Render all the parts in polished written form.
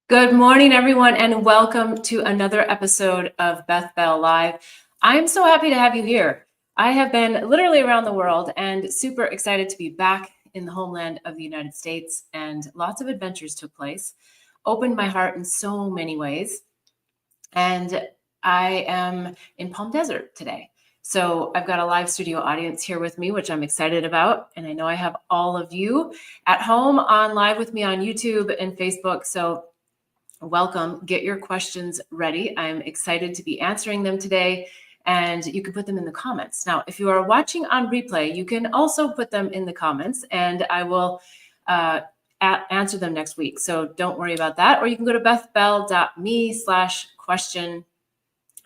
Good morning, everyone, and welcome to another episode of Beth Bell Live. I'm so happy to have you here. I have been literally around the world and super excited to be back in the homeland of the United States, and lots of adventures took place, opened my heart in so many ways. And I am in Palm Desert today. So I've got a live studio audience here with me, which I'm excited about. And I know I have all of you at home on live with me on YouTube and Facebook. So welcome. Get your questions ready. I'm excited to be answering them today, and you can put them in the comments. Now, if you are watching on replay, you can also put them in the comments, and I will answer them next week. So don't worry about that. Or you can go to bethbell.me/question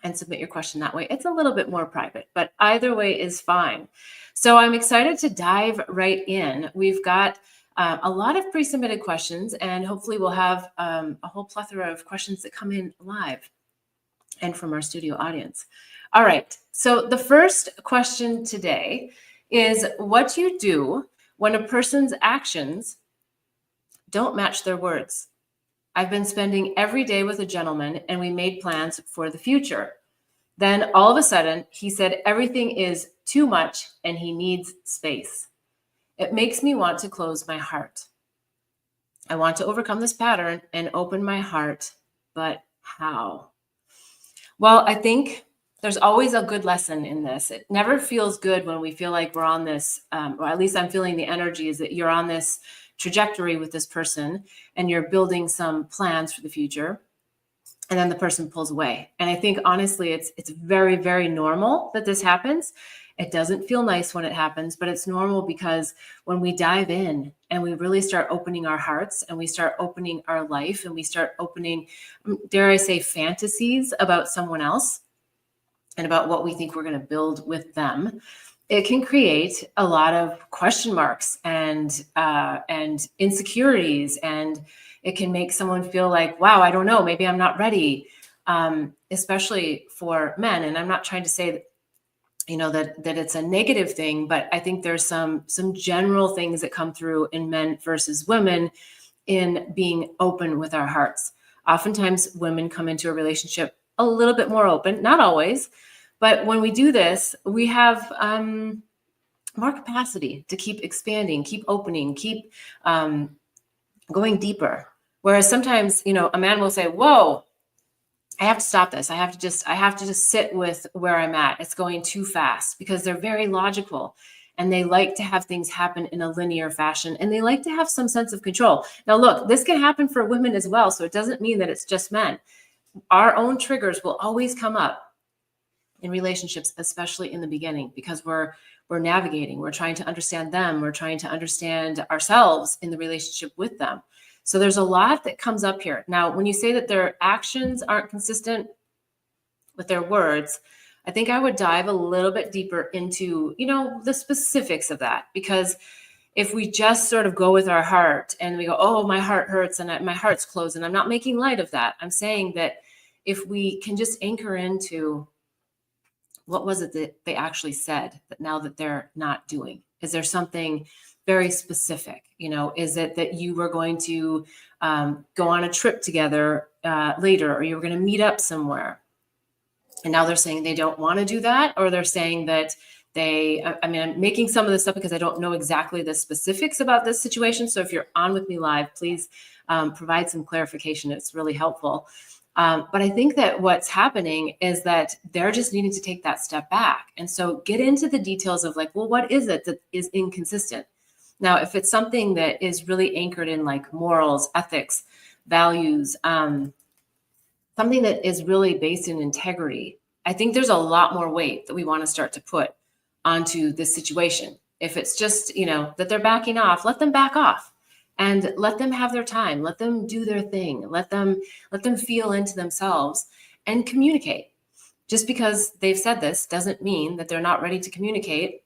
and submit your question that way. It's a little bit more private, but either way is fine. So I'm excited to dive right in. We've got a lot of pre-submitted questions, and hopefully we'll have a whole plethora of questions that come in live and from our studio audience. All right, so the first question today is what you do when a person's actions don't match their words. I've been spending every day with a gentleman, and we made plans for the future. Then all of a sudden, he said everything is too much and he needs space. It makes me want to close my heart. I want to overcome this pattern and open my heart, but how? Well, I think there's always a good lesson in this. It never feels good when we feel like we're on this, or at least I'm feeling the energy is that you're on this trajectory with this person and you're building some plans for the future, and then the person pulls away. And I think honestly, it's very, very normal that this happens. It doesn't feel nice when it happens, but it's normal because when we dive in and we really start opening our hearts and we start opening our life and we start opening, dare I say, fantasies about someone else and about what we think we're going to build with them, it can create a lot of question marks and insecurities, and it can make someone feel like, wow, I don't know, maybe I'm not ready, especially for men. And I'm not trying to say that, that it's a negative thing, but I think there's some general things that come through in men versus women in being open with our hearts. Oftentimes women come into a relationship a little bit more open, not always, but when we do this, we have more capacity to keep expanding, keep opening, keep going deeper. Whereas sometimes, a man will say, whoa, I have to stop this. I have to just sit with where I'm at. It's going too fast, because they're very logical and they like to have things happen in a linear fashion, and they like to have some sense of control. Now, look, this can happen for women as well. So it doesn't mean that it's just men. Our own triggers will always come up in relationships, especially in the beginning, because we're navigating, we're trying to understand them. We're trying to understand ourselves in the relationship with them. So there's a lot that comes up here. Now, when you say that their actions aren't consistent with their words, I think I would dive a little bit deeper into, the specifics of that. Because if we just sort of go with our heart and we go, oh, my heart hurts and my heart's closed, and I'm not making light of that. I'm saying that if we can just anchor into what was it that they actually said that now that they're not doing? Is there something very specific? Is it that you were going to go on a trip together later, or you were going to meet up somewhere, and now they're saying they don't want to do that? Or they're saying that I'm making some of this up because I don't know exactly the specifics about this situation. So if you're on with me live, please provide some clarification. It's really helpful. But I think that what's happening is that they're just needing to take that step back. And so get into the details of like, well, what is it that is inconsistent? Now, if it's something that is really anchored in like morals, ethics, values, something that is really based in integrity, I think there's a lot more weight that we want to start to put onto this situation. If it's just, that they're backing off, let them back off. And let them have their time. Let them do their thing. Let them feel into themselves and communicate. Just because they've said this doesn't mean that they're not ready to communicate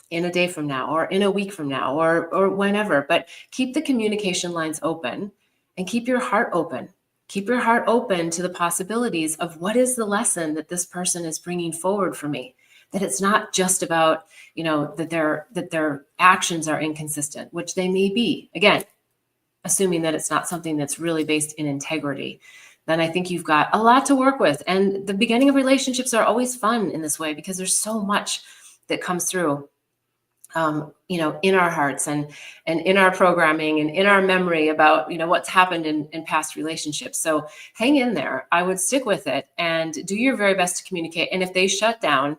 in a day from now or in a week from now or whenever. But keep the communication lines open and keep your heart open. Keep your heart open to the possibilities of what is the lesson that this person is bringing forward for me. That it's not just about, that their actions are inconsistent, which they may be. Again, assuming that it's not something that's really based in integrity, then I think you've got a lot to work with. And the beginning of relationships are always fun in this way because there's so much that comes through, in our hearts and in our programming and in our memory about, what's happened in past relationships. So hang in there. I would stick with it and do your very best to communicate. And if they shut down,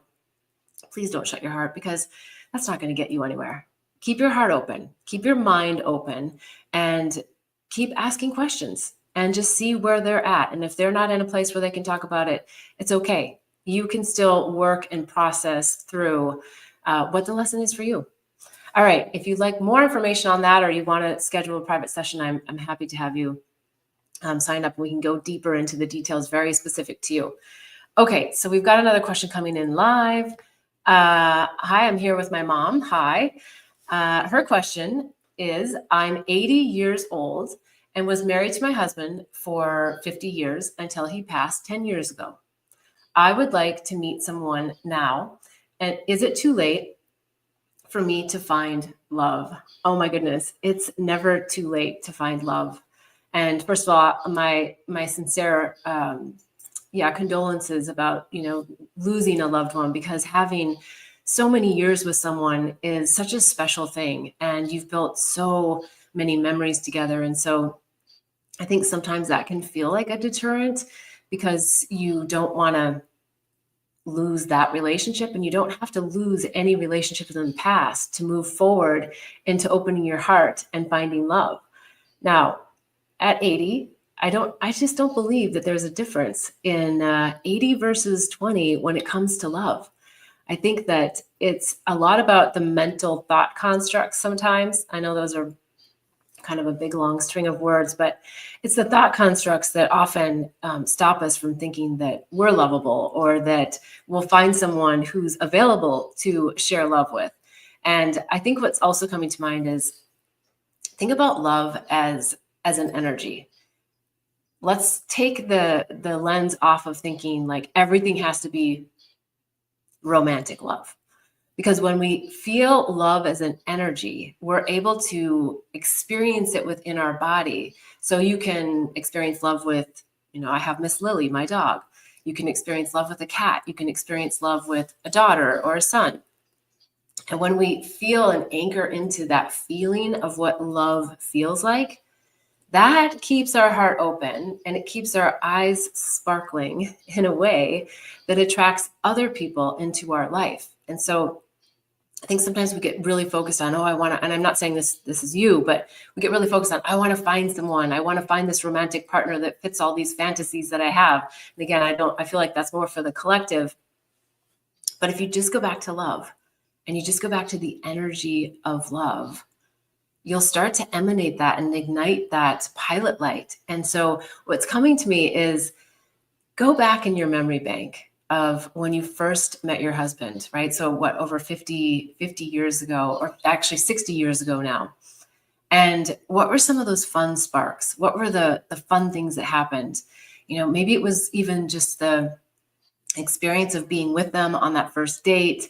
please don't shut your heart, because that's not going to get you anywhere. Keep your heart open, keep your mind open, and keep asking questions and just see where they're at. And if they're not in a place where they can talk about it, it's okay. You can still work and process through what the lesson is for you. All right. If you'd like more information on that, or you want to schedule a private session, I'm happy to have you sign up. We can go deeper into the details very specific to you. Okay. So we've got another question coming in live. Hi, I'm here with my mom. Hi. Her question is, I'm 80 years old and was married to my husband for 50 years until he passed 10 years ago. I would like to meet someone now. And is it too late for me to find love? Oh my goodness. It's never too late to find love. And first of all, my sincere, condolences about, losing a loved one, because having so many years with someone is such a special thing. And you've built so many memories together. And so I think sometimes that can feel like a deterrent, because you don't want to lose that relationship, and you don't have to lose any relationships in the past to move forward into opening your heart and finding love. Now, at 80, I just don't believe that there's a difference in 80 versus 20 when it comes to love. I think that it's a lot about the mental thought constructs sometimes. I know those are kind of a big long string of words, but it's the thought constructs that often stop us from thinking that we're lovable, or that we'll find someone who's available to share love with. And I think what's also coming to mind is, think about love as an energy. Let's take the lens off of thinking like everything has to be romantic love. Because when we feel love as an energy, we're able to experience it within our body. So you can experience love with, I have Miss Lily, my dog. You can experience love with a cat. You can experience love with a daughter or a son. And when we feel and anchor into that feeling of what love feels like, that keeps our heart open, and it keeps our eyes sparkling in a way that attracts other people into our life. And so I think sometimes we get really focused on, I want to, and I'm not saying this is you, but we get really focused on, I want to find someone. I want to find this romantic partner that fits all these fantasies that I have. And again, I feel like that's more for the collective. But if you just go back to love, and you just go back to the energy of love, you'll start to emanate that and ignite that pilot light. And so what's coming to me is, go back in your memory bank of when you first met your husband, right? So over 50 years ago, or actually 60 years ago now. And what were some of those fun sparks? What were the fun things that happened? Maybe it was even just the experience of being with them on that first date.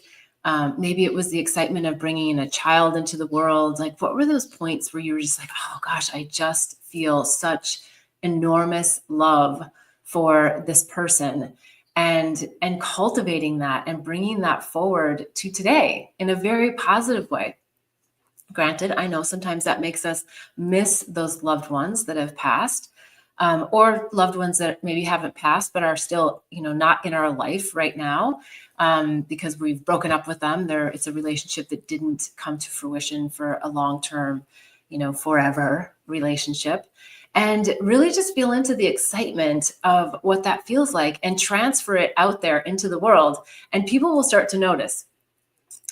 Maybe it was the excitement of bringing a child into the world. Like, what were those points where you were just like, oh gosh, I just feel such enormous love for this person, and cultivating that and bringing that forward to today in a very positive way. Granted, I know sometimes that makes us miss those loved ones that have passed, or loved ones that maybe haven't passed but are still, not in our life right now, because we've broken up with them. It's a relationship that didn't come to fruition for a long-term, forever relationship. And really just feel into the excitement of what that feels like and transfer it out there into the world. And people will start to notice.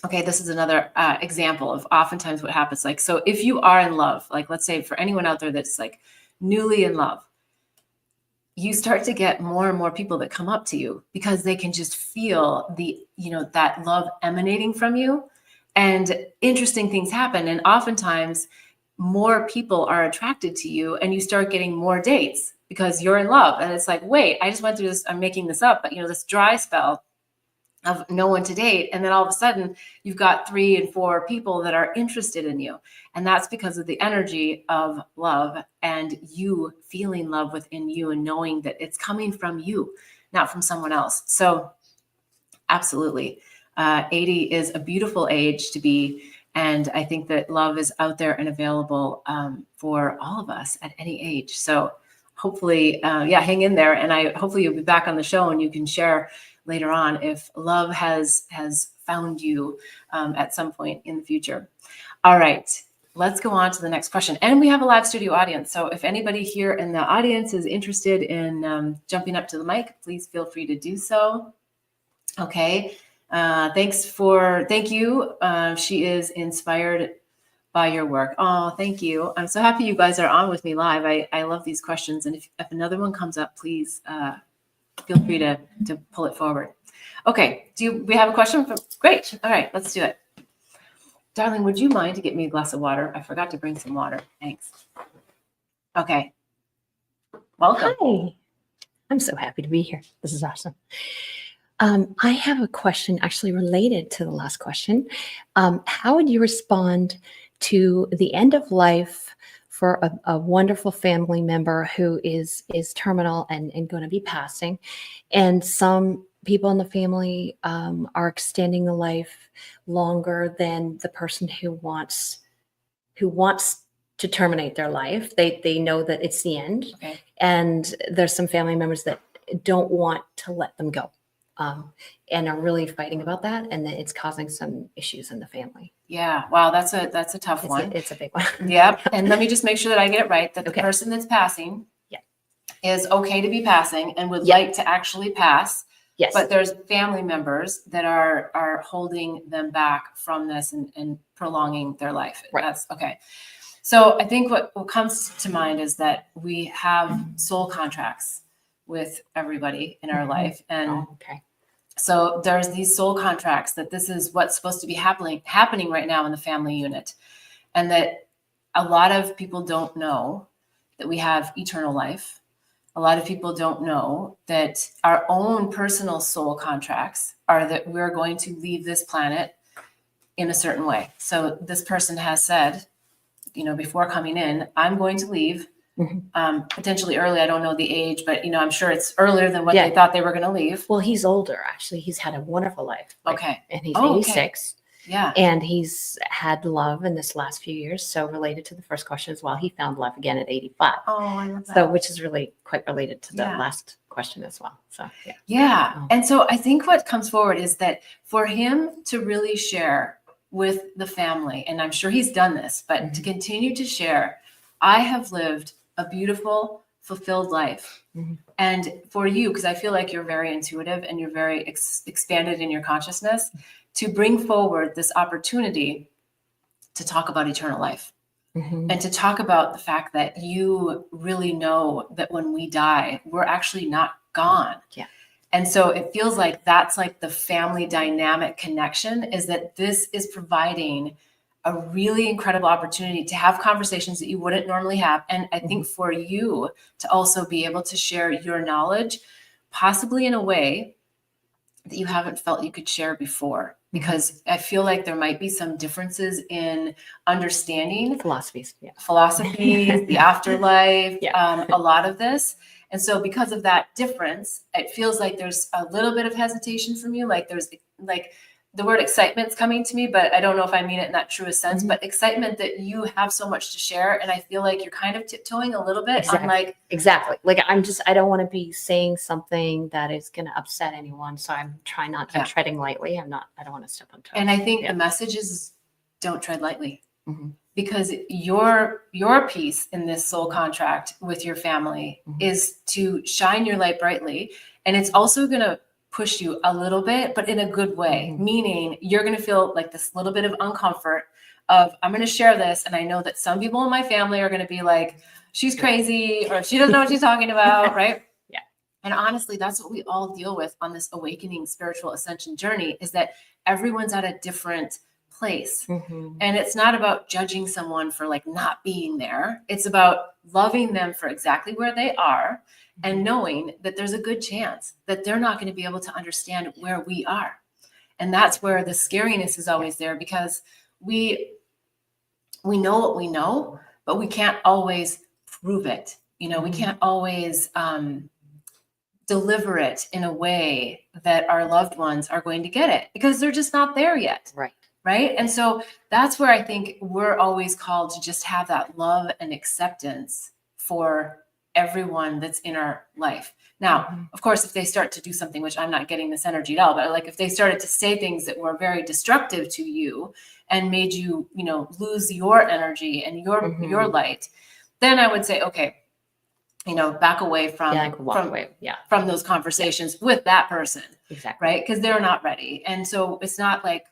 Okay, this is another example of oftentimes what happens. Like, so if you are in love, like let's say for anyone out there that's like newly in love, you start to get more and more people that come up to you because they can just feel that love emanating from you, and interesting things happen. And oftentimes more people are attracted to you, and you start getting more dates because you're in love. And it's like, wait, I just went through this, I'm making this up, but this dry spell of no one to date. And then all of a sudden you've got 3 and 4 people that are interested in you. And that's because of the energy of love and you feeling love within you and knowing that it's coming from you, not from someone else. So absolutely. 80 is a beautiful age to be. And I think that love is out there and available for all of us at any age. So hopefully, hang in there. And hopefully you'll be back on the show and you can share later on if love has found you at some point in the future. All right, let's go on to the next question. And we have a live studio audience. So if anybody here in the audience is interested in jumping up to the mic, please feel free to do so. Okay. Thank you. She is inspired by your work. Oh, thank you. I'm so happy you guys are on with me live. I love these questions. And if another one comes up, please feel free to pull it forward. Okay. We have a question? Great. All right, let's do it. Darling, would you mind to get me a glass of water? I forgot to bring some water. Thanks. Okay. Welcome. Hi. I'm so happy to be here. This is awesome. I have a question actually related to the last question. How would you respond to the end of life for a wonderful family member who is terminal and going to be passing, and some people in the family are extending the life longer than the person who wants to terminate their life? They know that it's the end, Okay. and there's some family members that don't want to let them go. And are really fighting about that, and that it's causing some issues in the family. Yeah. Wow. That's a tough one. It's a big one. Yep. And let me just make sure that I get it right, that the Okay. person that's passing Yeah. is okay to be passing and would Yeah. like to actually pass. Yes. But there's family members that are holding them back from this and prolonging their life. Right. That's okay. So I think what comes to mind is that we have soul contracts with everybody in our life. And Oh, okay. so there's these soul contracts that this is what's supposed to be happening right now in the family unit. And that a lot of people don't know that we have eternal life. A lot of people don't know that our own personal soul contracts are that we're going to leave this planet in a certain way. So this person has said, before coming in, I'm going to leave. Potentially early. I don't know the age, but I'm sure it's earlier than what they thought they were going to leave. Well, he's older actually. He's had a wonderful life. Okay. And he's Oh, 86. Yeah. And he's had love in this last few years. So related to the first question as well, he found love again at 85. Oh, I love that. So which is really quite related to the Yeah. last question as well. So yeah. Yeah. Oh. And so I think what comes forward is that for him to really share with the family, and I'm sure he's done this, but to continue to share, I have lived a beautiful, fulfilled life. And for you, because I feel like you're very intuitive and you're very expanded in your consciousness, to bring forward this opportunity to talk about eternal life and to talk about the fact that you really know that when we die, we're actually not gone. Yeah. And so it feels like that's like the family dynamic connection, is that this is providing a really incredible opportunity to have conversations that you wouldn't normally have. And I think for you to also be able to share your knowledge, possibly in a way that you haven't felt you could share before, because I feel like there might be some differences in understanding Philosophies, the afterlife, Yeah. a lot of this. And so because of that difference, it feels like there's a little bit of hesitation from you. Like there's like the word excitement's coming to me, but I don't know if I mean it in that truest sense, but excitement that you have so much to share. And I feel like you're kind of tiptoeing a little bit on like. Exactly. Like I don't want to be saying something that is going to upset anyone. So I'm trying not, I'm treading lightly. I don't want to step on toes. And I think the message is don't tread lightly. Because your piece in this soul contract with your family is to shine your light brightly. And it's also going to push you a little bit, but in a good way, meaning you're going to feel like this little bit of uncomfort of, I'm going to share this. And I know that some people in my family are going to be like, she's crazy, or she doesn't know what she's talking about. Right. Yeah. And honestly, that's what we all deal with on this awakening spiritual ascension journey, is that everyone's at a different place. And it's not about judging someone for like not being there. It's about loving them for exactly where they are and knowing that there's a good chance that they're not going to be able to understand where we are. And that's where the scariness is always there, because we know what we know, but we can't always prove it. We can't always deliver it in a way that our loved ones are going to get it, because they're just not there yet. Right. And so that's where I think we're always called to just have that love and acceptance for everyone that's in our life. Now, of course, if they start to do something, which I'm not getting this energy at all, but like if they started to say things that were very destructive to you and made you, lose your energy and your light, then I would say, okay, back away from, from those conversations with that person. Exactly. Right. Because they're not ready. And so it's not like,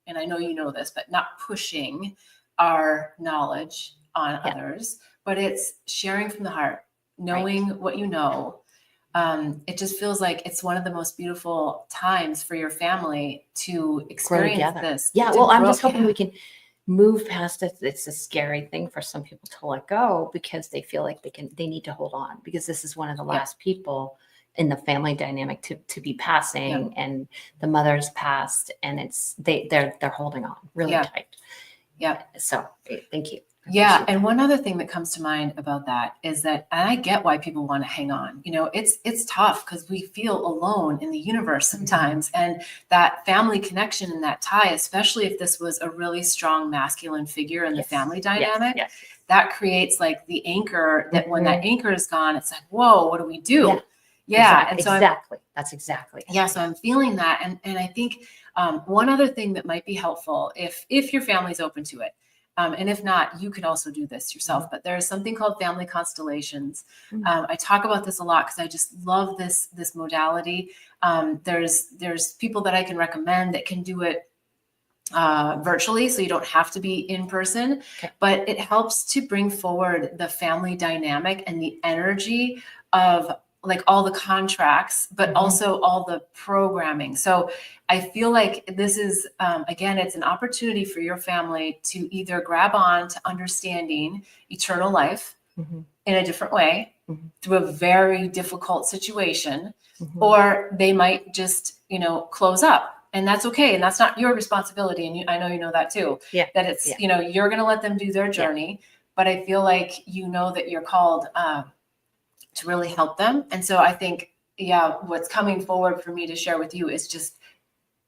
and I know you know this, but not pushing our knowledge on others, but it's sharing from the heart, knowing what you know. It just feels like it's one of the most beautiful times for your family to experience this. Yeah. Well, I'm just hoping we can move past it. It's a scary thing for some people to let go, because they feel like they need to hold on, because this is one of the last people in the family dynamic to be passing, and the mother's passed, and they're holding on really tight. Yeah. So thank you. Yeah. And one other thing that comes to mind about that is that, and I get why people want to hang on. It's tough because we feel alone in the universe sometimes. And that family connection and that tie, especially if this was a really strong masculine figure in the family dynamic, that creates like the anchor that when that anchor is gone, it's like, whoa, what do we do? Yeah. And so that's exactly. Yeah. So I'm feeling that. And I think one other thing that might be helpful if your family's open to it, and if not, you could also do this yourself, but there's something called family constellations. I talk about this a lot because I just love this modality. There's people that I can recommend that can do it virtually, so you don't have to be in person, but it helps to bring forward the family dynamic and the energy of like all the contracts, but also all the programming. So I feel like this is, again, it's an opportunity for your family to either grab on to understanding eternal life in a different way through a very difficult situation, or they might just, close up. And that's okay. And that's not your responsibility. And I know you know that too, that it's, you're going to let them do their journey, but I feel like, that you're called to really help them. And so I think, what's coming forward for me to share with you is just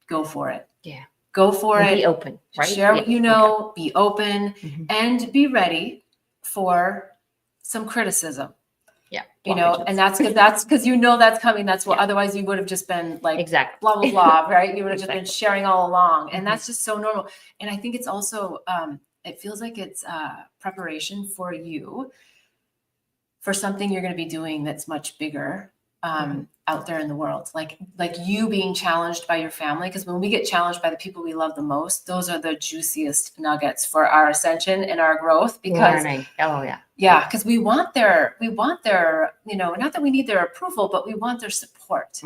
go for it. Yeah. Go for it. Be open, right? Share what you know, be open, and be ready for some criticism. Yeah. And that's because that's coming. That's what, otherwise you would have just been like, blah, blah, blah, right? You would have just been sharing all along. And that's just so normal. And I think it's also, it feels like it's preparation for you for something you're going to be doing that's much bigger out there in the world, like you being challenged by your family. Because when we get challenged by the people we love the most, those are the juiciest nuggets for our ascension and our growth. Because because we want their, not that we need their approval, but we want their support.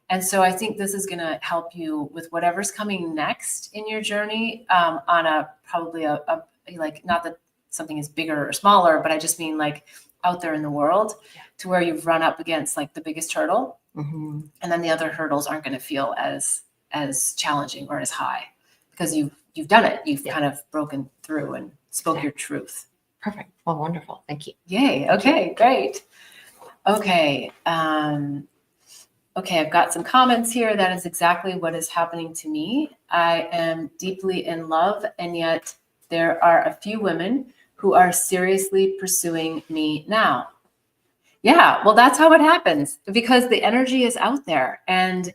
And so I think this is going to help you with whatever's coming next in your journey, on a probably a like, not that something is bigger or smaller, but I just mean like out there in the world, to where you've run up against like the biggest hurdle, and then the other hurdles aren't going to feel as challenging or as high, because you've done it. You've kind of broken through and spoke your truth. Perfect. Well, wonderful. Thank you. Yay. Okay, great. Okay. Okay, I've got some comments here. That is exactly what is happening to me. I am deeply in love, and yet there are a few women who are seriously pursuing me now. Yeah, well, that's how it happens, because the energy is out there, and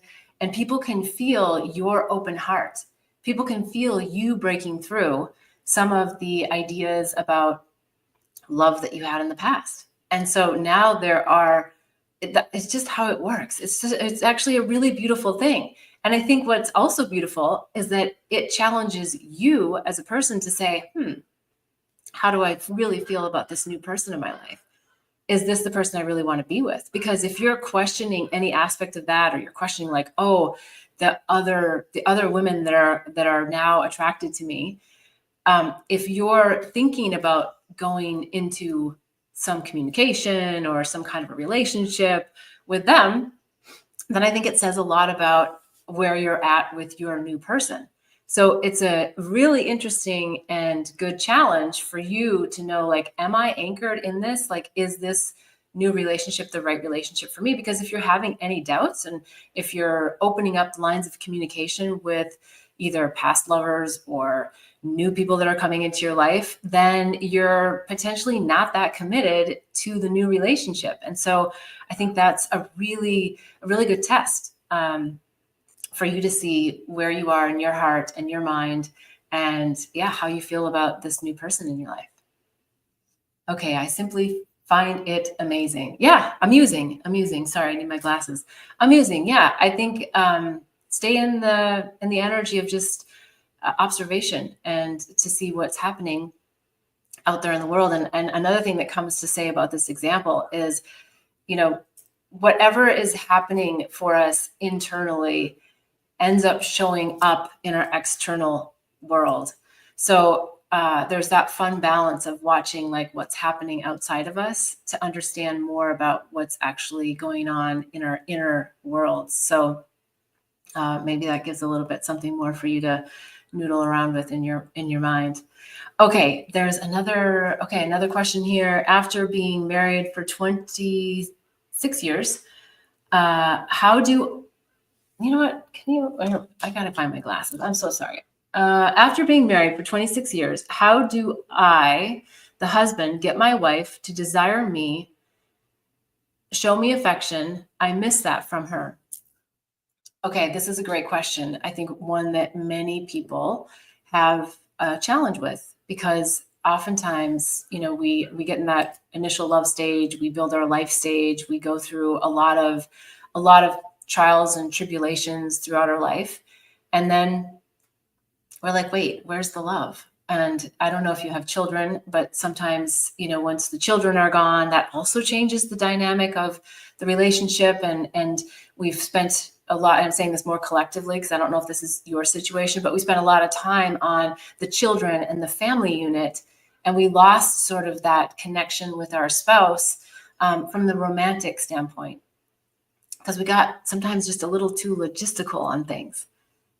people can feel your open heart. People can feel you breaking through some of the ideas about love that you had in the past. And so now it's just how it works. It's actually a really beautiful thing. And I think what's also beautiful is that it challenges you as a person to say, how do I really feel about this new person in my life? Is this the person I really want to be with? Because if you're questioning any aspect of that, or you're questioning like, oh, the other women that are now attracted to me, if you're thinking about going into some communication or some kind of a relationship with them, then I think it says a lot about where you're at with your new person. So it's a really interesting and good challenge for you to know, like, am I anchored in this? Like, is this new relationship the right relationship for me? Because if you're having any doubts, and if you're opening up the lines of communication with either past lovers or new people that are coming into your life, then you're potentially not that committed to the new relationship. And so I think that's a really good test. For you to see where you are in your heart and your mind, and how you feel about this new person in your life. Okay, I simply find it amazing. Yeah, amusing. Sorry, I need my glasses. Amusing. Yeah, I think stay in the energy of just observation and to see what's happening out there in the world. And another thing that comes to say about this example is, whatever is happening for us internally ends up showing up in our external world. So there's that fun balance of watching like what's happening outside of us to understand more about what's actually going on in our inner worlds. So maybe that gives a little bit something more for you to noodle around with in your mind. Okay, there's another question here. After being married for 26 years, how do you know what? I gotta find my glasses. I'm so sorry. After being married for 26 years, how do I, the husband, get my wife to desire me, show me affection? I miss that from her. Okay, this is a great question. I think one that many people have a challenge with, because oftentimes, we get in that initial love stage, we build our life stage, we go through a lot of trials and tribulations throughout our life. And then we're like, wait, where's the love? And I don't know if you have children, but sometimes, once the children are gone, that also changes the dynamic of the relationship. And we've spent a lot, I'm saying this more collectively because I don't know if this is your situation, but we spent a lot of time on the children and the family unit. And we lost sort of that connection with our spouse from the romantic standpoint, because we got sometimes just a little too logistical on things.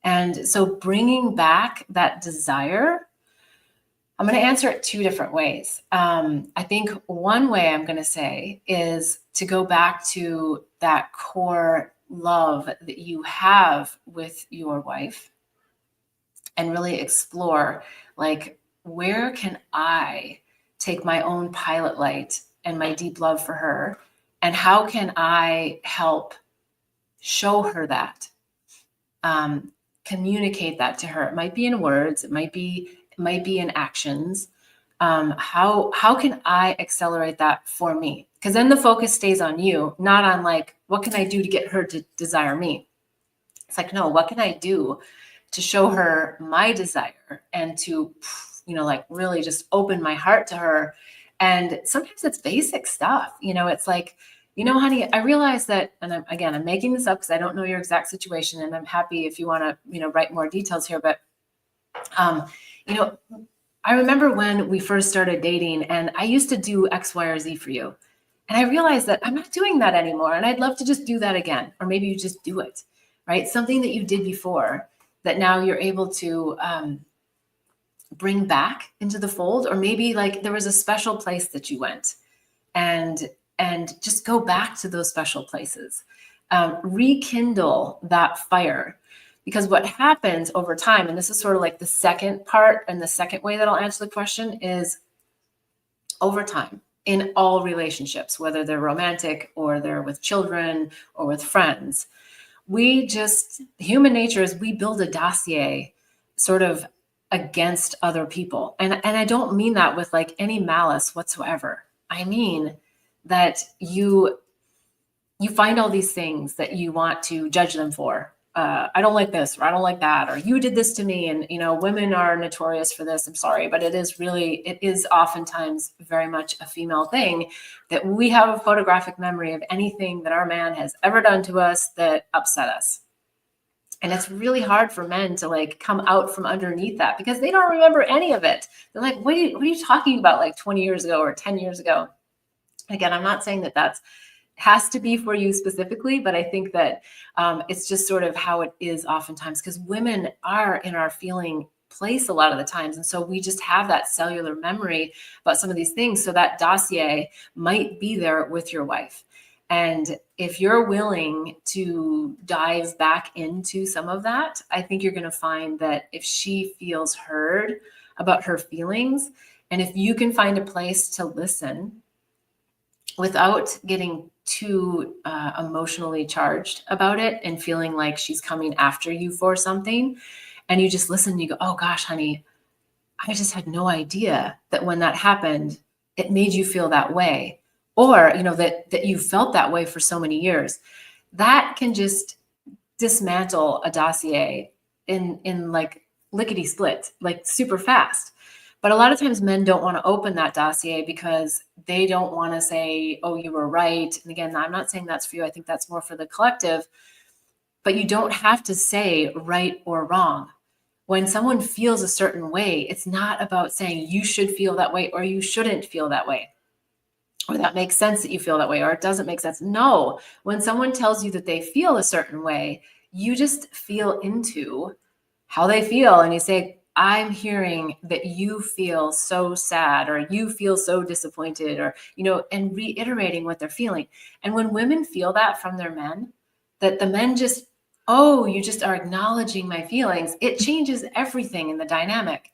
And so bringing back that desire, I'm going to answer it two different ways. I think one way I'm going to say is to go back to that core love that you have with your wife and really explore, like, where can I take my own pilot light and my deep love for her, and how can I help show her that, communicate that to her? It might be in words, it might be in actions. How can I accelerate that for me? Because then the focus stays on you, not on like, what can I do to get her to desire me? It's like, no, what can I do to show her my desire and to, like, really just open my heart to her? And sometimes it's basic stuff. It's like, honey, I realize that, and I'm making this up because I don't know your exact situation, and I'm happy if you want to, write more details here. But, I remember when we first started dating and I used to do X, Y, or Z for you. And I realized that I'm not doing that anymore. And I'd love to just do that again. Or maybe you just do it, right? Something that you did before that now you're able to bring back into the fold. Or maybe like there was a special place that you went, and just go back to those special places. Rekindle that fire. Because what happens over time, and this is sort of like the second part and the second way that I'll answer the question, is over time in all relationships, whether they're romantic or they're with children or with friends, human nature is we build a dossier sort of against other people. And I don't mean that with like any malice whatsoever. I mean that you find all these things that you want to judge them for. I don't like this, or I don't like that, or you did this to me. And, women are notorious for this. I'm sorry, but it is oftentimes very much a female thing, that we have a photographic memory of anything that our man has ever done to us that upset us. And it's really hard for men to like come out from underneath that, because they don't remember any of it. They're like, what are you talking about, like 20 years ago or 10 years ago? Again, I'm not saying that that's has to be for you specifically, but I think that it's just sort of how it is oftentimes, because women are in our feeling place a lot of the times. And so we just have that cellular memory about some of these things. So that dossier might be there with your wife. And if you're willing to dive back into some of that, I think you're going to find that if she feels heard about her feelings, and if you can find a place to listen without getting too emotionally charged about it and feeling like she's coming after you for something, and you just listen and you go, oh gosh, honey, I just had no idea that when that happened, it made you feel that way. Or, that you felt that way for so many years. That can just dismantle a dossier in like lickety split, like super fast. But a lot of times men don't want to open that dossier because they don't want to say, oh, you were right. And again, I'm not saying that's for you. I think that's more for the collective. But you don't have to say right or wrong. When someone feels a certain way, it's not about saying you should feel that way or you shouldn't feel that way, or that makes sense that you feel that way, or it doesn't make sense. No, when someone tells you that they feel a certain way, you just feel into how they feel. And you say, I'm hearing that you feel so sad, or you feel so disappointed, or, and reiterating what they're feeling. And when women feel that from their men, that the men just, oh, you just are acknowledging my feelings, it changes everything in the dynamic.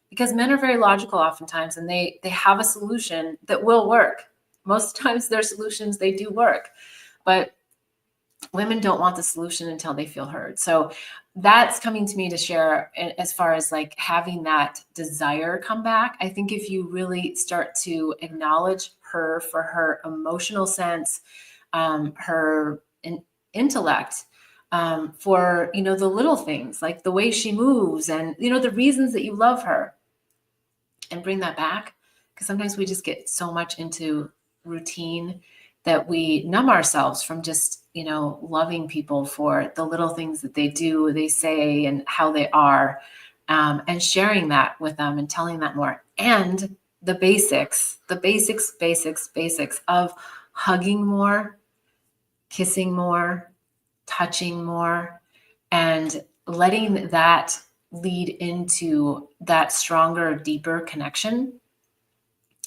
Because men are very logical oftentimes, and they have a solution that will work. Most times their solutions, they do work, but women don't want the solution until they feel heard. So that's coming to me to share as far as like having that desire come back. I think if you really start to acknowledge her for her emotional sense, her intellect, for, the little things like the way she moves and, the reasons that you love her, and bring that back. Because sometimes we just get so much into routine that we numb ourselves from just, loving people for the little things that they do, they say, and how they are, and sharing that with them and telling that more. And the basics of hugging more, kissing more, touching more, and letting that lead into that stronger, deeper connection.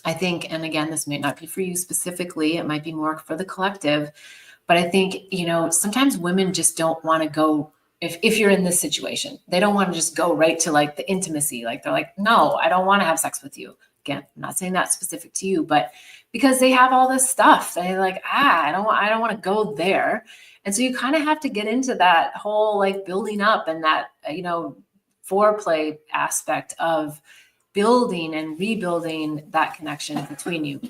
I think, and again, this may not be for you specifically, it might be more for the collective, but I think, sometimes women just don't want to go, if you're in this situation, they don't want to just go right to like the intimacy. Like they're like, no, I don't want to have sex with you. Again, I'm not saying that's specific to you, but because they have all this stuff, they're like, I don't want to go there. And so you kind of have to get into that whole like building up and that, foreplay aspect of building and rebuilding that connection between you.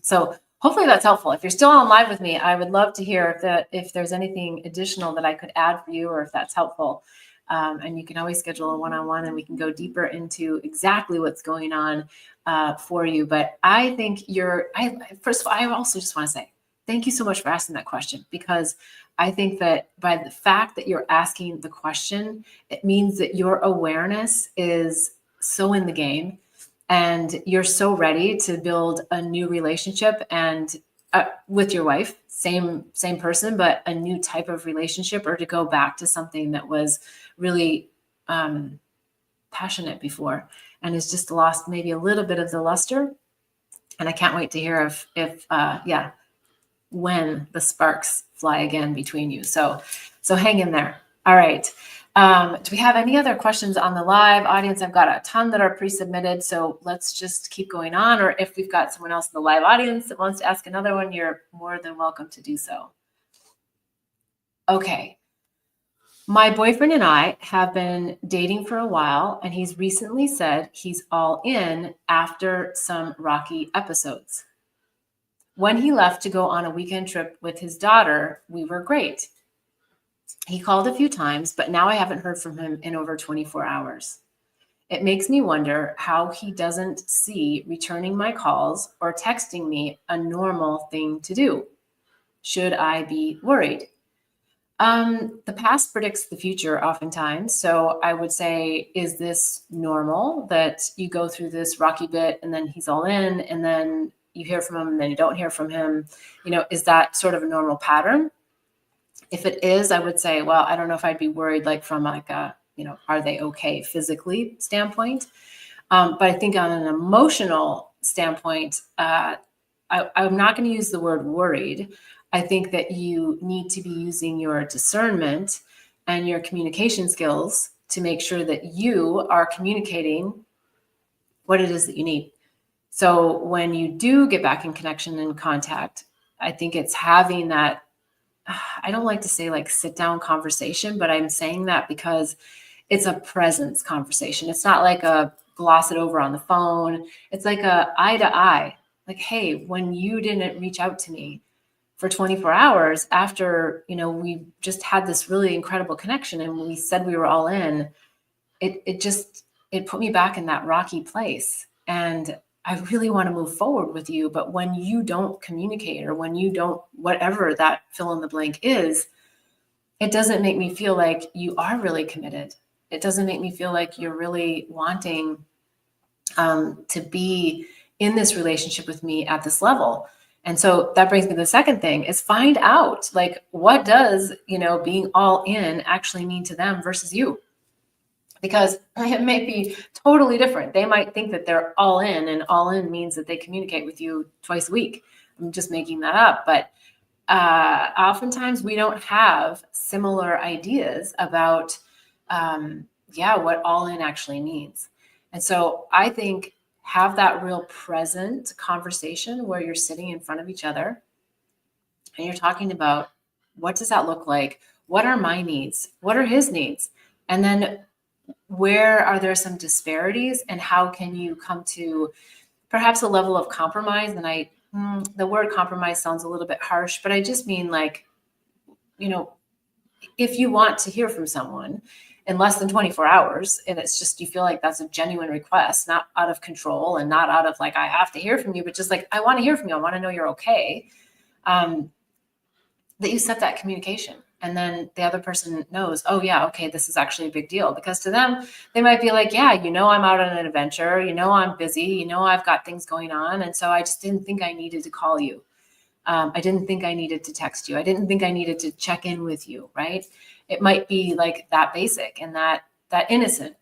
So hopefully that's helpful. If you're still on live with me, I would love to hear if there's anything additional that I could add for you, or if that's helpful. And you can always schedule a one-on-one and we can go deeper into exactly what's going on for you. But I think first of all, I also just want to say, thank you so much for asking that question, because I think that by the fact that you're asking the question, it means that your awareness is so in the game and you're so ready to build a new relationship and with your wife, same person, but a new type of relationship, or to go back to something that was really passionate before and has just lost maybe a little bit of the luster. And I can't wait to hear if when the sparks fly again between you. So hang in there. All right. Do we have any other questions on the live audience? I've got a ton that are pre-submitted, so let's just keep going on. Or if we've got someone else in the live audience that wants to ask another one, you're more than welcome to do so. Okay. My boyfriend and I have been dating for a while, and he's recently said he's all in after some rocky episodes. When he left to go on a weekend trip with his daughter, we were great. He called a few times, but now I haven't heard from him in over 24 hours. It makes me wonder how he doesn't see returning my calls or texting me a normal thing to do. Should I be worried? The past predicts the future oftentimes. So I would say, is this normal that you go through this rocky bit and then he's all in and then you hear from him and then you don't hear from him? Is that sort of a normal pattern? If it is, I would say, well, I don't know if I'd be worried like from like a, are they okay physically standpoint? But I think on an emotional standpoint, I'm not going to use the word worried. I think that you need to be using your discernment and your communication skills to make sure that you are communicating what it is that you need. So when you do get back in connection and contact, I think it's having that, I don't like to say like sit down conversation, but I'm saying that because it's a presence conversation. It's not like a gloss it over on the phone. It's like a eye to eye. Like, hey, when you didn't reach out to me for 24 hours after, we just had this really incredible connection and we said we were all in, it put me back in that rocky place. And I really want to move forward with you. But when you don't communicate, or when you don't, whatever that fill in the blank is, it doesn't make me feel like you are really committed. It doesn't make me feel like you're really wanting to be in this relationship with me at this level. And so that brings me to the second thing is find out, like, what does, being all in actually mean to them versus you? Because it may be totally different. They might think that they're all in, and all in means that they communicate with you twice a week. I'm just making that up. But oftentimes we don't have similar ideas about, what all in actually means. And so I think have that real present conversation where you're sitting in front of each other and you're talking about, what does that look like? What are my needs? What are his needs? And then where are there some disparities, and how can you come to perhaps a level of compromise? And the word compromise sounds a little bit harsh, but I just mean like, if you want to hear from someone in less than 24 hours, and it's just, you feel like that's a genuine request, not out of control and not out of like, I have to hear from you, but just like, I want to hear from you. I want to know you're okay. That you set that communication. And then the other person knows, oh yeah, okay, this is actually a big deal. Because to them, they might be like, yeah, I'm out on an adventure, I'm busy, I've got things going on. And so I just didn't think I needed to call you. I didn't think I needed to text you. I didn't think I needed to check in with you, right? It might be like that basic and that innocent.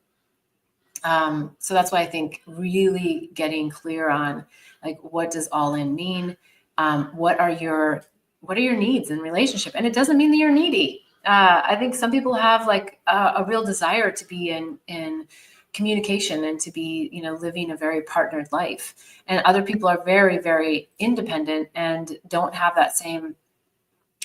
So that's why I think really getting clear on like, what does all in mean? What are your needs in relationship? And it doesn't mean that you're needy. I think some people have like a real desire to be in communication and to be, living a very partnered life. And other people are very, very independent and don't have that same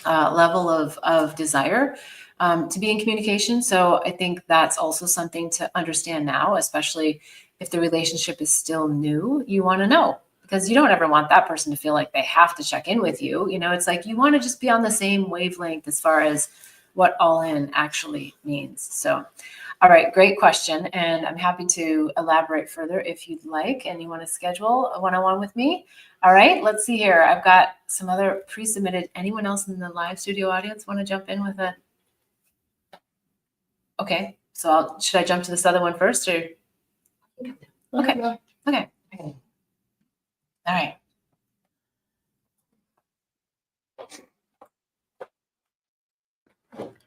level of desire to be in communication. So I think that's also something to understand now, especially if the relationship is still new. You want to know, because you don't ever want that person to feel like they have to check in with you. It's like you want to just be on the same wavelength as far as what all in actually means. So, all right, great question. And I'm happy to elaborate further if you'd like, and you want to schedule a one-on-one with me. All right, let's see here. I've got some other pre-submitted. Anyone else in the live studio audience want to jump in with a? Okay, so should I jump to this other one first, or? Okay. All right.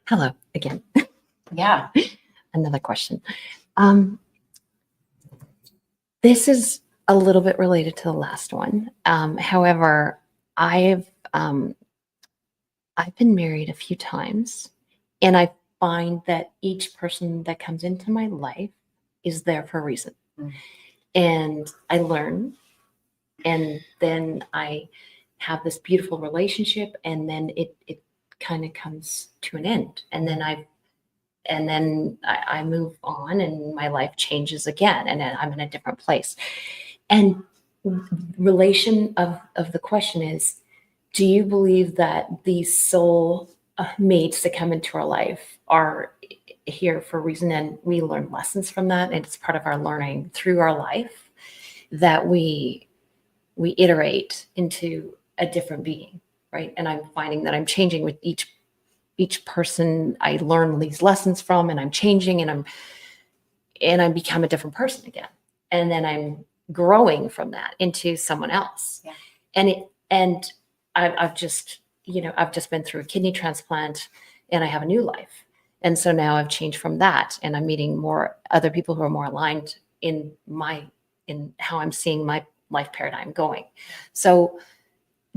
Hello again. Yeah. Another question. This is a little bit related to the last one. However, I've been married a few times, and I find that each person that comes into my life is there for a reason. Mm-hmm. And I learn, and then I have this beautiful relationship, and then it kind of comes to an end. And then I move on, and my life changes again, and then I'm in a different place. And relation of the question is, do you believe that these soul mates that come into our life are here for a reason, and we learn lessons from that, and it's part of our learning through our life that we iterate into a different being, right? And I'm finding that I'm changing with each person I learn these lessons from, and I'm changing, and I become a different person again. And then I'm growing from that into someone else. Yeah. and I've just, I've just been through a kidney transplant and I have a new life. And so now I've changed from that and I'm meeting more other people who are more aligned in how I'm seeing my life paradigm going. So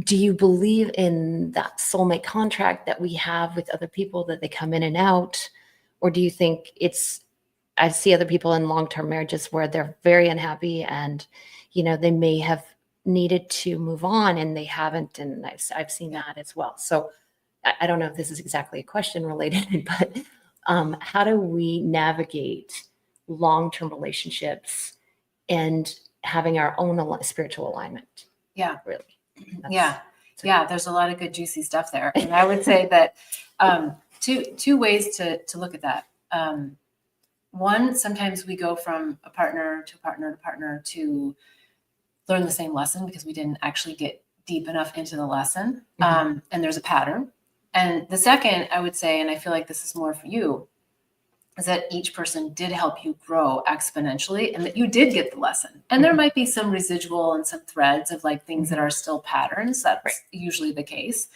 do you believe in that soulmate contract that we have with other people, that they come in and out? Or do you think I see other people in long-term marriages where they're very unhappy and, they may have needed to move on and they haven't. And I've seen that as well. So I don't know if this is exactly a question related, but how do we navigate long-term relationships and having our own spiritual alignment? Yeah. Really. Yeah. There's a lot of good, juicy stuff there. And I would say that two ways to look at that. One, sometimes we go from a partner to partner to partner to learn the same lesson because we didn't actually get deep enough into the lesson. And there's a pattern. And the second, I would say, and I feel like this is more for you, is that each person did help you grow exponentially and that you did get the lesson. And there might be some residual and some threads of like things that are still patterns. That's usually the case.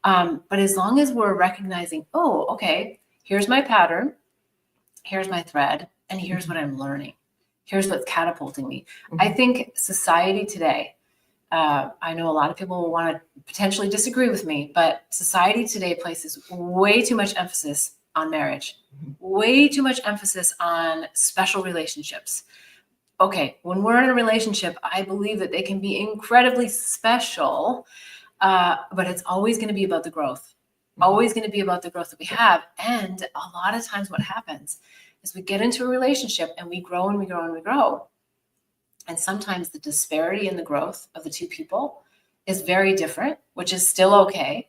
But as long as we're recognizing, oh, okay, here's my pattern, here's my thread, and here's what I'm learning. Here's what's catapulting me. I think society today, I know a lot of people will want to potentially disagree with me, but society today places way too much emphasis on marriage, way too much emphasis on special relationships. Okay, when we're in a relationship, I believe that they can be incredibly special, but it's always going to be about the growth, always going to be about the growth that we have. And a lot of times what happens is we get into a relationship and we grow and we grow and we grow. And sometimes the disparity in the growth of the two people is very different, which is still okay.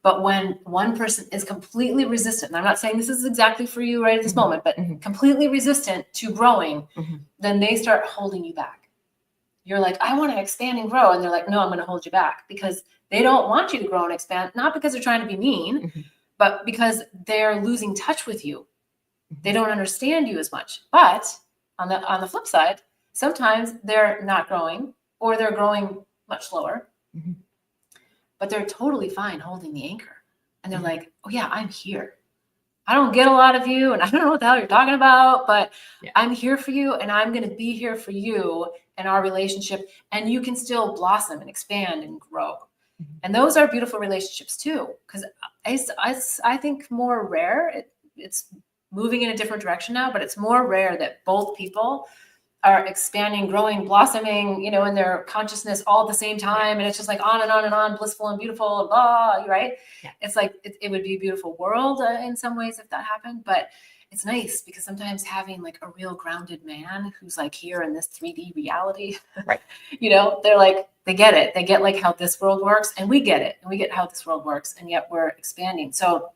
But when one person is completely resistant, and I'm not saying this is exactly for you right at this moment, but completely resistant to growing, then they start holding you back. You're like, I want to expand and grow. And they're like, no, I'm going to hold you back, because they don't want you to grow and expand, not because they're trying to be mean, but because they're losing touch with you. They don't understand you as much. But on the flip side, sometimes they're not growing or they're growing much slower, but they're totally fine holding the anchor. And they're like, oh yeah, I'm here. I don't get a lot of you and I don't know what the hell you're talking about, but I'm here for you and I'm going to be here for you in our relationship. And you can still blossom and expand and grow. And those are beautiful relationships too, because I think more rare, it's moving in a different direction now, but it's more rare that both people are expanding, growing, blossoming, in their consciousness all at the same time. And it's just like on and on and on, blissful and beautiful, and blah, right? Yeah. It's like, it would be a beautiful world in some ways if that happened, but it's nice because sometimes having like a real grounded man who's like here in this 3D reality, right? They're like, they get it. They get like how this world works, and we get it. And we get how this world works, and yet we're expanding. So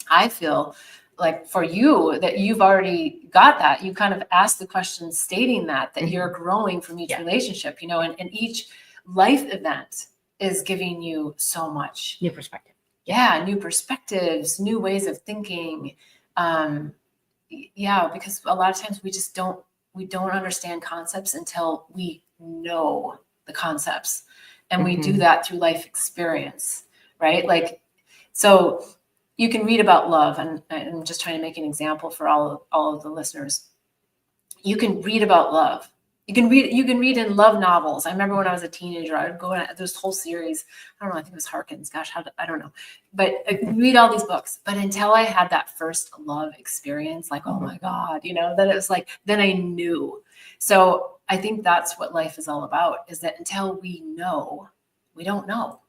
I feel like for you that you've already got that. You kind of asked the question stating that you're growing from each relationship, and each life event is giving you so much. New perspective. Yeah, new perspectives, new ways of thinking. Because a lot of times we don't understand concepts until we know the concepts. And we do that through life experience, right? Like, so you can read about love, and I'm just trying to make an example for all of the listeners. You can read about love. You can read in love novels. I remember when I was a teenager, I would go on this whole series. I don't know. I think it was Harkins. Gosh, I don't know. But I read all these books. But until I had that first love experience, like, oh my God, then it was like, then I knew. So I think that's what life is all about, is that until we know, we don't know.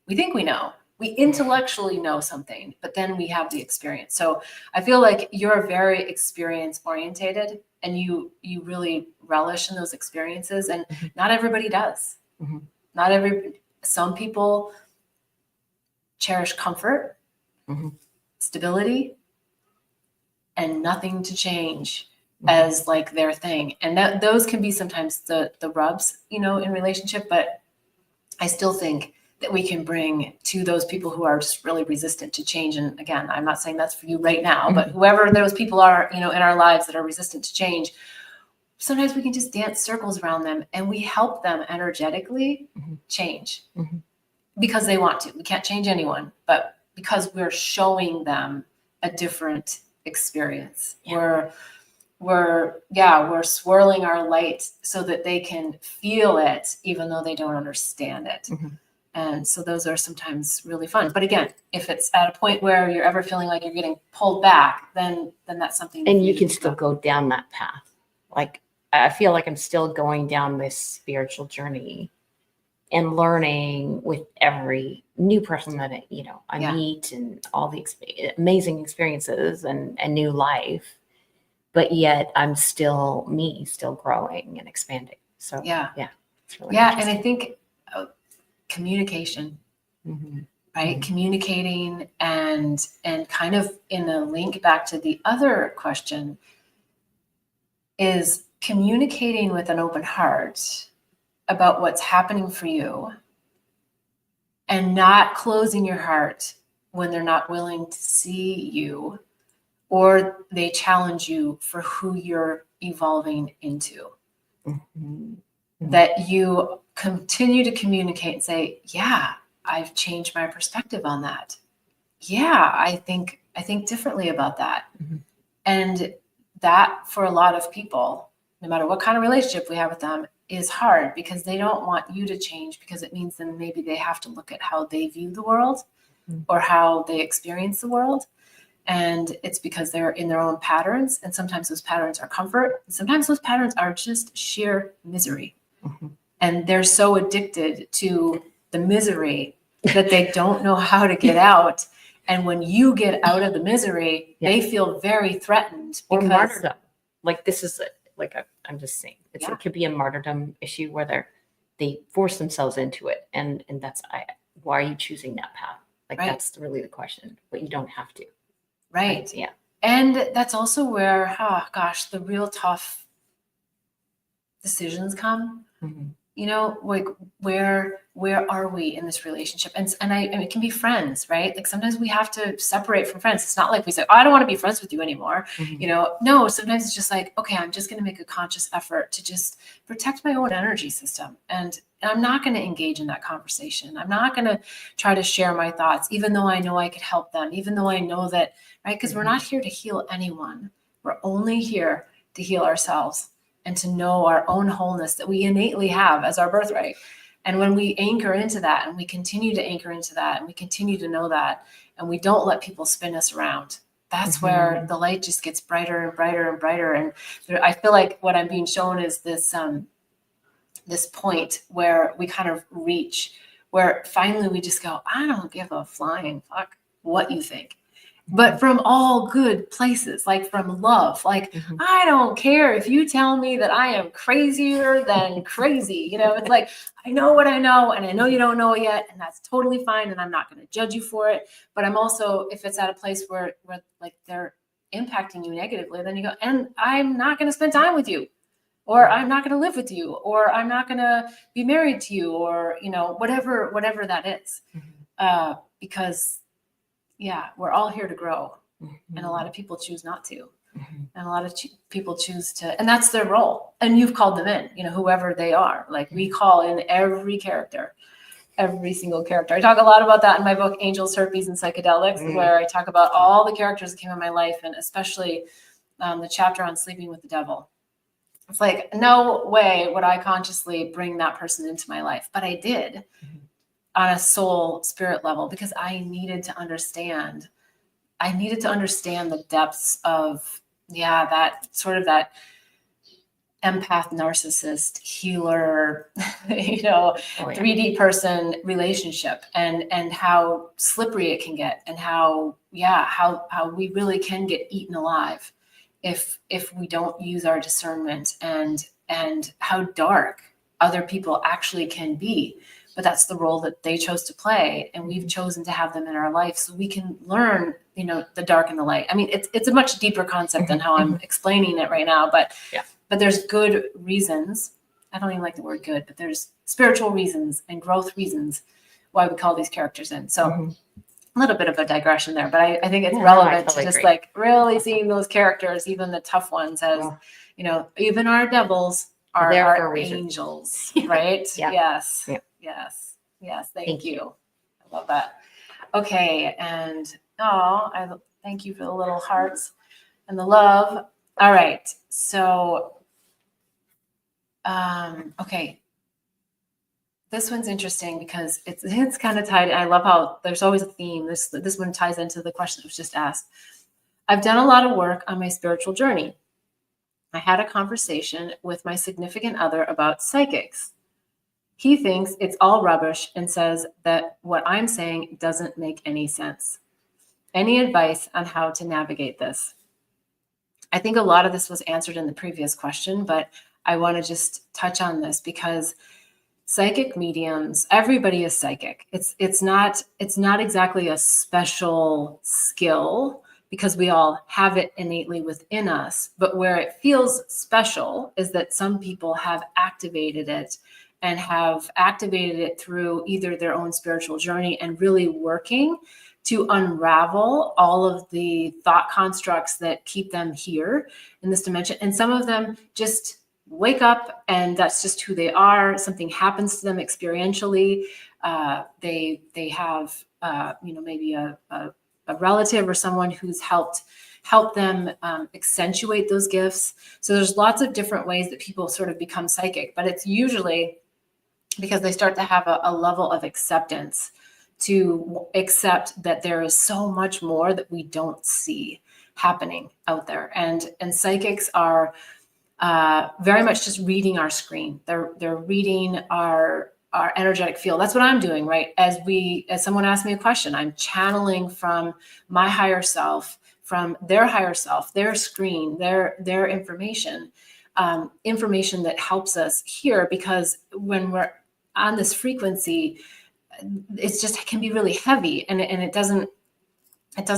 We think we know. We intellectually know something, but then we have the experience. So I feel like you're very experience orientated, and you really relish in those experiences, and not everybody does. Some people cherish comfort, stability, and nothing to change as like their thing. And those can be sometimes the rubs, in relationship, but I still think that we can bring to those people who are just really resistant to change. And again, I'm not saying that's for you right now, but whoever those people are, in our lives that are resistant to change, sometimes we can just dance circles around them and we help them energetically change because they want to. We can't change anyone, but because we're showing them a different experience. Yeah. We're swirling our light so that they can feel it, even though they don't understand it. And so those are sometimes really fun. But again, if it's at a point where you're ever feeling like you're getting pulled back, then that's something. And you can still go down that path. Like, I feel like I'm still going down this spiritual journey and learning with every new person that I meet, and all the amazing experiences and new life. But yet I'm still me, still growing and expanding. So it's really and I think communication, right? Communicating and kind of in a link back to the other question is communicating with an open heart about what's happening for you and not closing your heart when they're not willing to see you or they challenge you for who you're evolving into. That you continue to communicate and say, yeah, I've changed my perspective on that. Yeah, I think differently about that. And that for a lot of people, no matter what kind of relationship we have with them, is hard because they don't want you to change, because it means then maybe they have to look at how they view the world or how they experience the world. And it's because they're in their own patterns. And sometimes those patterns are comfort. And sometimes those patterns are just sheer misery. And they're so addicted to the misery that they don't know how to get out. And when you get out of the misery, they feel very threatened. Or martyrdom. Like, this is I'm just saying, it could be a martyrdom issue where they force themselves into it. And that's, why are you choosing that path? Like, that's really the question, but you don't have to. Right. Yeah. And that's also where, the real tough decisions come. Like, where are we in this relationship? And it can be friends, right? Like, sometimes we have to separate from friends. It's not like we say, I don't want to be friends with you anymore. No, sometimes it's just like, okay, I'm just going to make a conscious effort to just protect my own energy system. And I'm not going to engage in that conversation. I'm not going to try to share my thoughts, even though I know I could help them, even though I know that, right? Because we're not here to heal anyone. We're only here to heal ourselves and to know our own wholeness that we innately have as our birthright. And when we anchor into that, and we continue to anchor into that, and we continue to know that, and we don't let people spin us around, that's where the light just gets brighter and brighter and brighter. And I feel like what I'm being shown is this point where we kind of reach, where finally we just go, I don't give a flying fuck what you think. But from all good places, like from love, like, I don't care if you tell me that I am crazier than crazy. It's like, I know what I know, and I know you don't know it yet, and that's totally fine. And I'm not going to judge you for it. But I'm also, if it's at a place where like they're impacting you negatively, then you go, and I'm not going to spend time with you, or I'm not going to live with you, or I'm not going to be married to you, or, whatever that is. Because we're all here to grow. And a lot of people choose not to. And a lot of people choose to, and that's their role. And you've called them in, whoever they are. Like, we call in every single character. I talk a lot about that in my book, Angels, Herpes, and Psychedelics, where I talk about all the characters that came in my life, and especially the chapter on sleeping with the devil. It's like, no way would I consciously bring that person into my life, but I did. On a soul spirit level, because I needed to understand the depths of that sort of that empath, narcissist, healer, 3D person relationship, and how slippery it can get, and how we really can get eaten alive if we don't use our discernment, and how dark other people actually can be. But that's the role that they chose to play, and we've chosen to have them in our life so we can learn, the dark and the light. I mean, it's a much deeper concept than how I'm explaining it right now, but there's good reasons. I don't even like the word good, but there's spiritual reasons and growth reasons why we call these characters in. So a little bit of a digression there, but I think it's relevant to just like really seeing those characters, even the tough ones, as even our devils They're are there for a our reason. angels, right? Yeah. Yes. Yeah. Yes. Yes. Thank Thank you. you. I love that. Okay. And I thank you for the little hearts and the love. All right. So, okay. This one's interesting because it's kind of tied. I love how there's always a theme. This one ties into the question that was just asked. I've done a lot of work on my spiritual journey. I had a conversation with my significant other about psychics. He thinks it's all rubbish and says that what I'm saying doesn't make any sense. Any advice on how to navigate this? I think a lot of this was answered in the previous question, but I want to just touch on this because psychic mediums, everybody is psychic. It's not exactly a special skill because we all have it innately within us. But where it feels special is that some people have activated it and have activated it through either their own spiritual journey and really working to unravel all of the thought constructs that keep them here in this dimension. And some of them just wake up and that's just who they are. Something happens to them experientially. They have maybe a relative or someone who's helped them accentuate those gifts. So there's lots of different ways that people sort of become psychic, but it's usually because they start to have a level of acceptance to accept that there is so much more that we don't see happening out there. And psychics are very much just reading our screen. They're reading our energetic field. That's what I'm doing, right? As someone asks me a question, I'm channeling from my higher self, from their higher self, their screen, their information, information that helps us here. Because when we're on this frequency, it's just, it can be really heavy, and it doesn't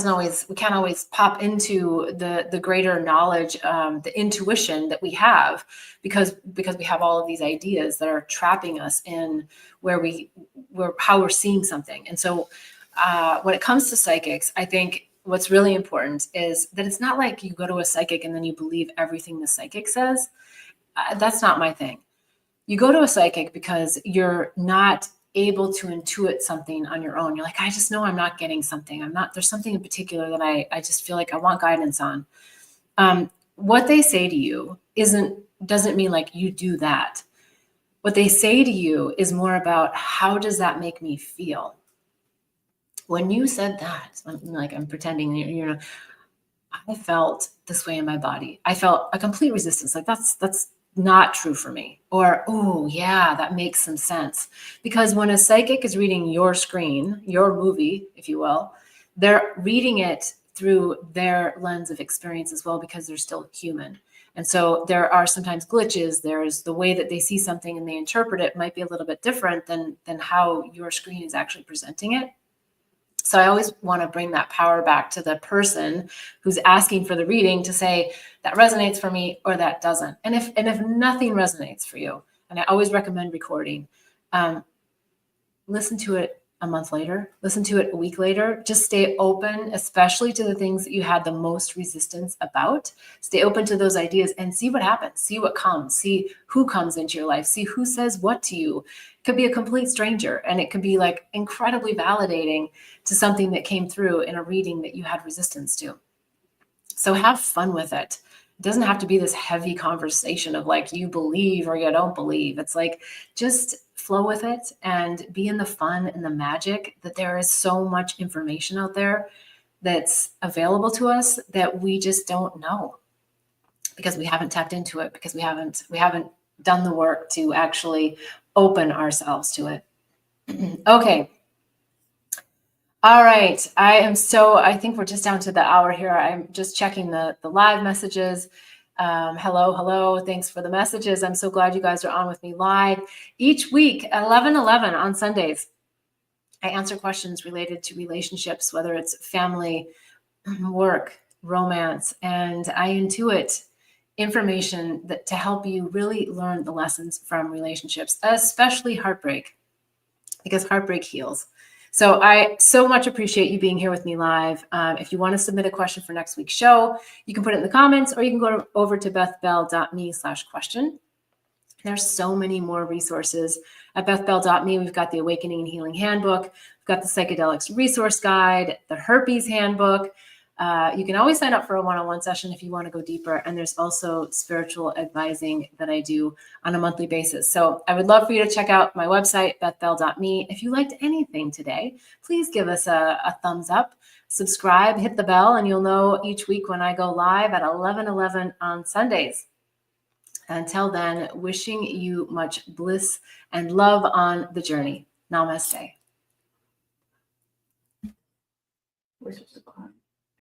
always, we can't always pop into the greater knowledge, the intuition that we have, because we have all of these ideas that are trapping us in how we're seeing something. And so when it comes to psychics, I think what's really important is that it's not like you go to a psychic and then you believe everything the psychic says. That's not my thing. You go to a psychic because you're not able to intuit something on your own. You're like, I just know I'm not getting something. There's something in particular that I just feel like I want guidance on. What they say to you doesn't mean like you do that. What they say to you is more about, how does that make me feel? When you said that, I'm pretending, I felt this way in my body. I felt a complete resistance. Like that's not true for me. Or, oh yeah, that makes some sense. Because when a psychic is reading your screen, your movie, if you will, they're reading it through their lens of experience as well, because they're still human. And so there are sometimes glitches. There's the way that they see something and they interpret it might be a little bit different than how your screen is actually presenting it. So I always want to bring that power back to the person who's asking for the reading to say that resonates for me or that doesn't. And if nothing resonates for you, and I always recommend recording, listen to it a month later, listen to it a week later. Just stay open, especially to the things that you had the most resistance about. Stay open to those ideas and see what happens, see what comes, see who comes into your life, see who says what to you. It could be a complete stranger, and it could be like incredibly validating to something that came through in a reading that you had resistance to. So have fun with it. It doesn't have to be this heavy conversation of like, you believe or you don't believe. It's like, just flow with it and be in the fun and the magic that there is so much information out there that's available to us that we just don't know, because we haven't tapped into it, because we haven't done the work to actually open ourselves to it. Okay. All right. I think we're just down to the hour here. I'm just checking the live messages. Hello. Thanks for the messages. I'm so glad you guys are on with me live each week at 11:11 on Sundays. I answer questions related to relationships, whether it's family, work, romance, and I intuit information to help you really learn the lessons from relationships, especially heartbreak, because heartbreak heals. So I so much appreciate you being here with me live. If you want to submit a question for next week's show, you can put it in the comments, or you can go over to bethbell.me/question. There's so many more resources at bethbell.me. We've got the Awakening and Healing Handbook. We've got the Psychedelics Resource Guide, the Herpes Handbook. You can always sign up for a one-on-one session if you want to go deeper. And there's also spiritual advising that I do on a monthly basis. So I would love for you to check out my website, bethbell.me. If you liked anything today, please give us a thumbs up, subscribe, hit the bell, and you'll know each week when I go live at 11:11 on Sundays. Until then, wishing you much bliss and love on the journey. Namaste. We're supposed to climb.